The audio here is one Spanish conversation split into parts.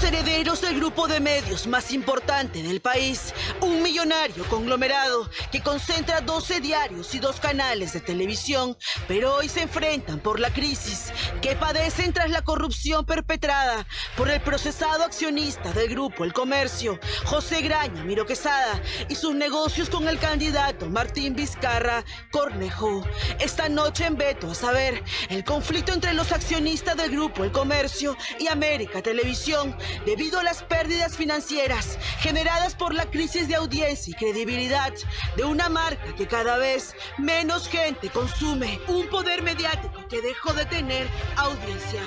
herederos del grupo de medios más importante del país, un millonario conglomerado que concentra 12 diarios y 2 canales de televisión, pero hoy se enfrentan por la crisis que padecen tras la corrupción perpetrada por el procesado accionista del grupo El Comercio, José Graña Miró Quesada, y sus negocios con el candidato Martín Vizcarra Cornejo. Esta noche en Veto a Saber, el conflicto entre los accionistas del grupo El Comercio y América Televisión, debido a las pérdidas financieras generadas por la crisis de audiencia y credibilidad de una marca que cada vez menos gente consume, un poder mediático que dejó de tener audiencia.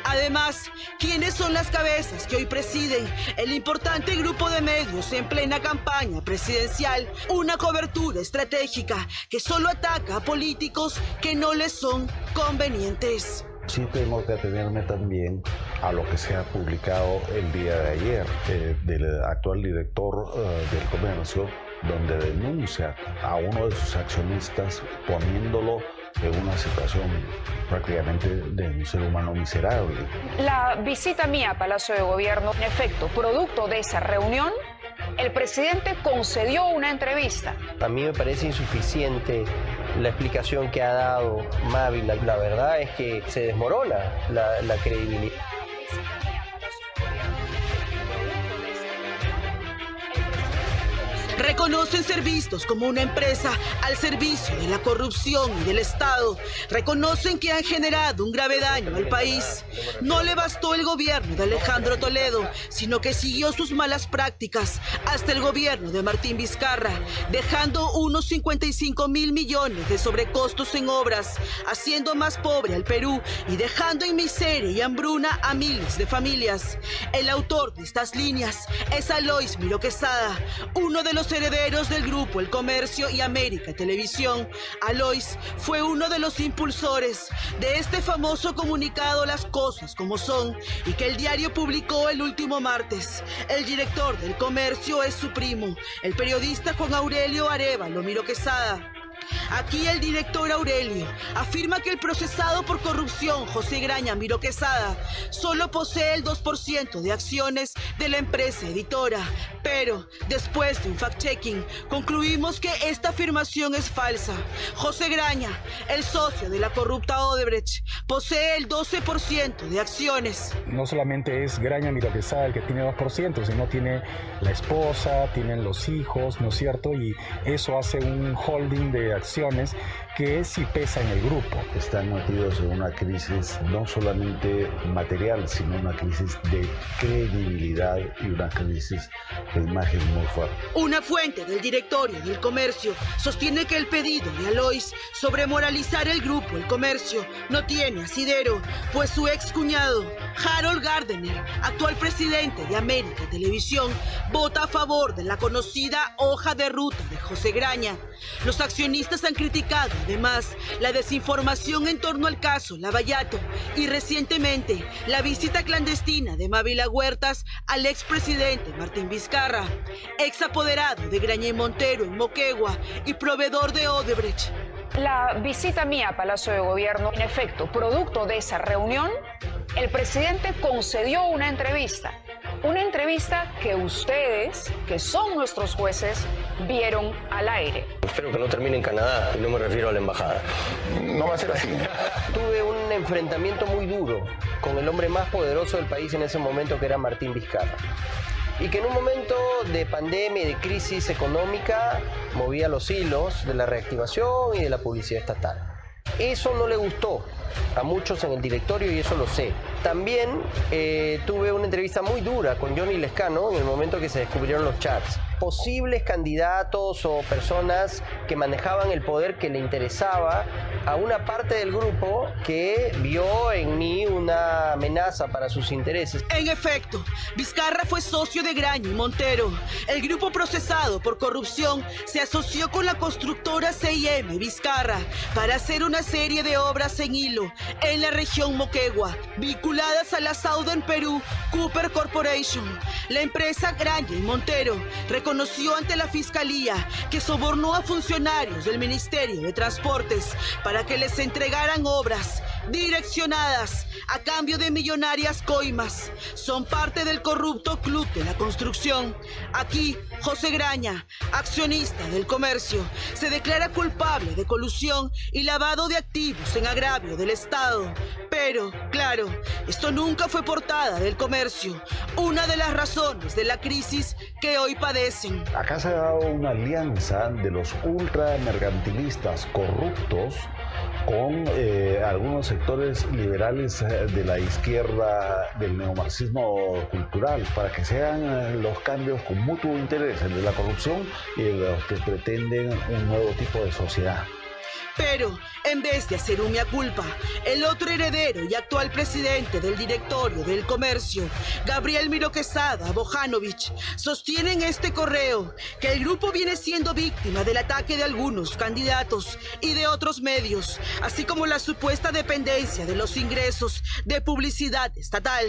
Además, ¿quiénes son las cabezas que hoy presiden el importante grupo de medios en plena campaña presidencial? Una cobertura estratégica que solo ataca a políticos que no les son convenientes. Sí tengo que atenerme también a lo que se ha publicado el día de ayer del actual director del Comercio, donde denuncia a uno de sus accionistas poniéndolo en una situación prácticamente de un ser humano miserable. La visita mía a Palacio de Gobierno, en efecto, producto de esa reunión, el presidente concedió una entrevista. A mí me parece insuficiente la explicación que ha dado Mavi. La verdad es que se desmorona la credibilidad. Reconocen ser vistos como una empresa al servicio de la corrupción y del Estado. Reconocen que han generado un grave daño al país. No le bastó el gobierno de Alejandro Toledo, sino que siguió sus malas prácticas hasta el gobierno de Martín Vizcarra, dejando unos 55.000 millones de sobrecostos en obras, haciendo más pobre al Perú y dejando en miseria y hambruna a miles de familias. El autor de estas líneas es Alois Miró Quesada, uno de los herederos del grupo El Comercio y América Televisión. Alois fue uno de los impulsores de este famoso comunicado Las Cosas Como Son, y que el diario publicó el último martes. El director del Comercio es su primo, el periodista Juan Aurelio Arévalo Miró Quesada. Aquí el director Aurelio afirma que el procesado por corrupción José Graña Miró Quesada solo posee el 2% de acciones de la empresa editora, pero después de un fact-checking concluimos que esta afirmación es falsa. José Graña, el socio de la corrupta Odebrecht, posee el 12% de acciones. No solamente es Graña Miró Quesada el que tiene 2%, sino tiene la esposa, tienen los hijos, ¿no es cierto? Y eso hace un holding de acciones que sí pesa en el grupo. Están metidos en una crisis no solamente material, sino una crisis de credibilidad y una crisis de imagen muy fuerte. Una fuente del directorio del Comercio sostiene que el pedido de Alois sobre moralizar el grupo El Comercio no tiene asidero, pues su ex cuñado, Harold Gardner, actual presidente de América Televisión, vota a favor de la conocida hoja de ruta de José Graña. Los accionistas han criticado además la desinformación en torno al caso Lavallato y recientemente la visita clandestina de Mávila Huertas al expresidente Martín Vizcarra, ex apoderado de Graña y Montero en Moquegua y proveedor de Odebrecht. La visita mía a Palacio de Gobierno, en efecto, producto de esa reunión, el presidente concedió una entrevista. Una entrevista que ustedes, que son nuestros jueces, vieron al aire. Espero que no termine en Canadá, y no me refiero a la embajada. No va a ser así. Tuve un enfrentamiento muy duro con el hombre más poderoso del país en ese momento, que era Martín Vizcarra. Y que en un momento de pandemia y de crisis económica movía los hilos de la reactivación y de la publicidad estatal. Eso no le gustó a muchos en el directorio y eso lo sé. También tuve una entrevista muy dura con Johnny Lescano en el momento que se descubrieron los chats. Posibles candidatos o personas que manejaban el poder que le interesaba a una parte del grupo que vio en mí una amenaza para sus intereses. En efecto, Vizcarra fue socio de Graña y Montero. El grupo procesado por corrupción se asoció con la constructora C&M Vizcarra para hacer una serie de obras en hilo en la región Moquegua, vinculadas a la Southern Perú Cooper Corporation. La empresa Graña y Montero reconoció ante la Fiscalía que sobornó a funcionarios del Ministerio de Transportes para que les entregaran obras direccionadas a cambio de millonarias coimas. Son parte del corrupto Club de la Construcción. Aquí, José Graña, accionista del comercio, se declara culpable de colusión y lavado de activos en agravio del Estado. Pero, claro, esto nunca fue portada del comercio, una de las razones de la crisis que hoy padecen. Acá se ha dado una alianza de los ultramercantilistas corruptos con algunos sectores liberales de la izquierda del neomarxismo cultural para que sean los cambios con mutuo interés, el de la corrupción y el de los que pretenden un nuevo tipo de sociedad. Pero, en vez de hacer un mea culpa, el otro heredero y actual presidente del directorio del comercio, Gabriel Miro Quesada Bojanovich, sostiene en este correo que el grupo viene siendo víctima del ataque de algunos candidatos y de otros medios, así como la supuesta dependencia de los ingresos de publicidad estatal.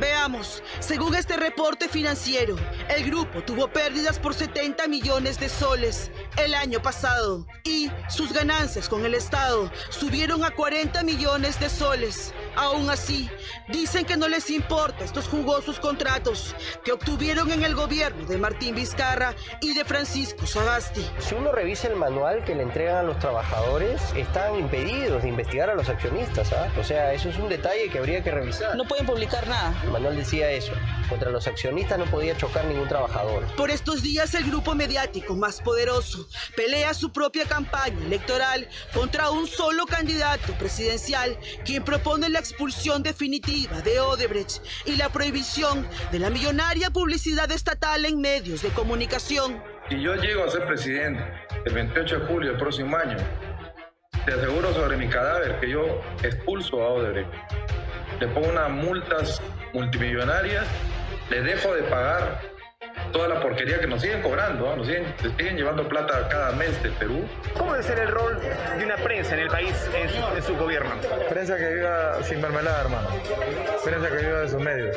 Veamos, según este reporte financiero, el grupo tuvo pérdidas por 70 millones de soles el año pasado y sus ganancias con el Estado subieron a 40 millones de soles. Aún así, dicen que no les importa estos jugosos contratos que obtuvieron en el gobierno de Martín Vizcarra y de Francisco Sagasti. Si uno revisa el manual que le entregan a los trabajadores, están impedidos de investigar a los accionistas, ¿ah? O sea, eso es un detalle que habría que revisar. No pueden publicar nada. El manual decía eso. Contra los accionistas no podía chocar ningún trabajador. Por estos días, el grupo mediático más poderoso pelea su propia campaña electoral contra un solo candidato presidencial, quien propone la expulsión definitiva de Odebrecht y la prohibición de la millonaria publicidad estatal en medios de comunicación. Si yo llego a ser presidente el 28 de julio del próximo año, te aseguro sobre mi cadáver que yo expulso a Odebrecht. Le pongo unas multas multimillonarias, le dejo de pagar toda la porquería que nos siguen cobrando, ¿no? Nos siguen llevando plata cada mes del Perú. ¿Cómo debe ser el rol de una prensa en el país, en su gobierno? Prensa que viva sin mermelada, hermano. Prensa que viva de sus medios,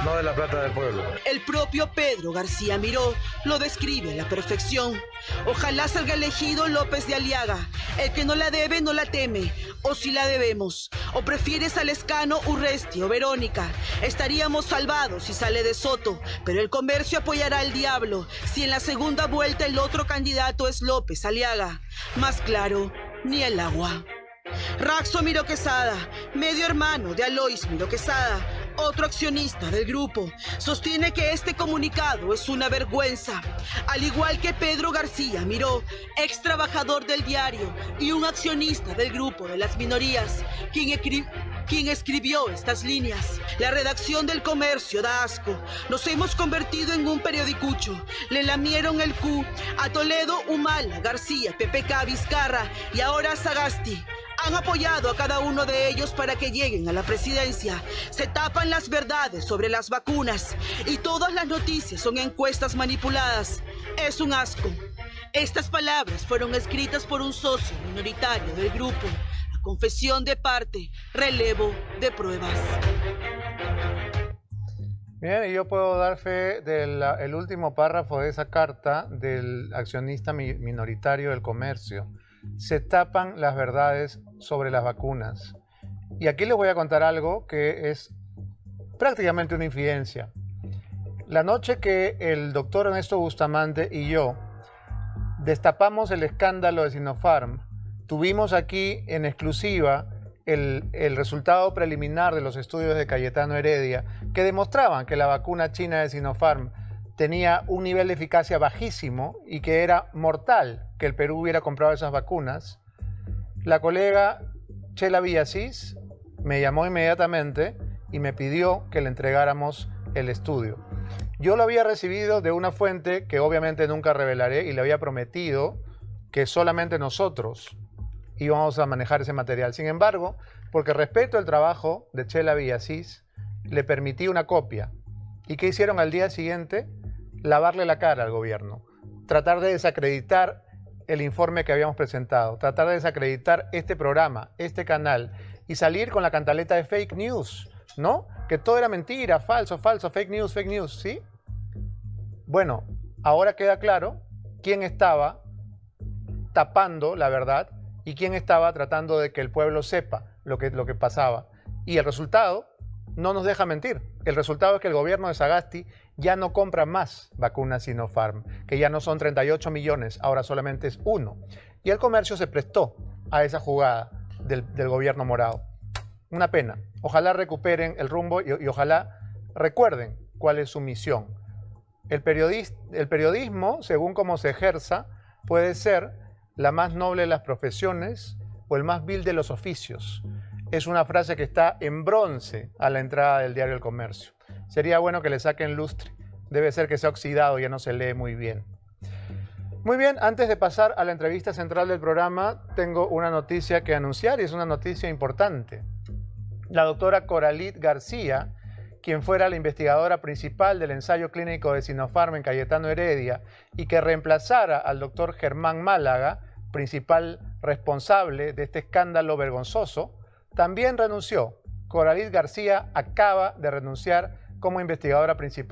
no de la plata del pueblo. El propio Pedro García Miró lo describe a la perfección. Ojalá salga elegido López de Aliaga. El que no la debe, no la teme. O si la debemos. O prefieres al Lescano, Urresti o Verónica. Estaríamos salvados si sale de Soto. Pero el comercio apoyará al diablo si en la segunda vuelta el otro candidato es López Aliaga. Más claro, ni el agua. Raxo Miro Quesada, medio hermano de Alois Miro Quesada, otro accionista del grupo, sostiene que este comunicado es una vergüenza, al igual que Pedro García Miró, ex trabajador del diario y un accionista del grupo de las minorías, quien escribió estas líneas. La redacción del Comercio da asco. Nos hemos convertido en un periodicucho. Le lamieron el Q a Toledo, Humala, García, PPK, Vizcarra y ahora a Sagasti. Han apoyado a cada uno de ellos para que lleguen a la presidencia. Se tapan las verdades sobre las vacunas y todas las noticias son encuestas manipuladas. Es un asco. Estas palabras fueron escritas por un socio minoritario del grupo. Confesión de parte, relevo de pruebas. Bien, y yo puedo dar fe del último párrafo de esa carta del accionista minoritario del comercio. Se tapan las verdades sobre las vacunas. Y aquí les voy a contar algo que es prácticamente una infidencia. La noche que el doctor Ernesto Bustamante y yo destapamos el escándalo de Sinopharm, tuvimos aquí en exclusiva el resultado preliminar de los estudios de Cayetano Heredia que demostraban que la vacuna china de Sinopharm tenía un nivel de eficacia bajísimo y que era mortal que el Perú hubiera comprado esas vacunas. La colega Chela Villasís me llamó inmediatamente y me pidió que le entregáramos el estudio. Yo lo había recibido de una fuente que obviamente nunca revelaré y le había prometido que solamente nosotros íbamos a manejar ese material. Sin embargo, porque respeto el trabajo de Chela Villasís, le permití una copia. ¿Y qué hicieron al día siguiente? Lavarle la cara al gobierno. Tratar de desacreditar el informe que habíamos presentado. Tratar de desacreditar este programa, este canal. Y salir con la cantaleta de fake news, ¿no? Que todo era mentira, falso, fake news, ¿sí? Bueno, ahora queda claro quién estaba tapando la verdad y quién estaba tratando de que el pueblo sepa lo que pasaba. Y el resultado no nos deja mentir. El resultado es que el gobierno de Sagasti ya no compra más vacunas Sinopharm, que ya no son 38 millones, ahora solamente es 1. Y el comercio se prestó a esa jugada del gobierno morado. Una pena. Ojalá recuperen el rumbo y ojalá recuerden cuál es su misión. El periodismo, según cómo se ejerza, puede ser la más noble de las profesiones o el más vil de los oficios. Es una frase que está en bronce a la entrada del diario El Comercio. Sería bueno que le saquen lustre. Debe ser que se ha oxidado, ya no se lee muy bien. Muy bien, antes de pasar a la entrevista central del programa, tengo una noticia que anunciar y es una noticia importante. La doctora Coralit García, quien fuera la investigadora principal del ensayo clínico de Sinopharm en Cayetano Heredia y que reemplazara al doctor Germán Málaga, principal responsable de este escándalo vergonzoso, también renunció. Coralit García acaba de renunciar como investigadora principal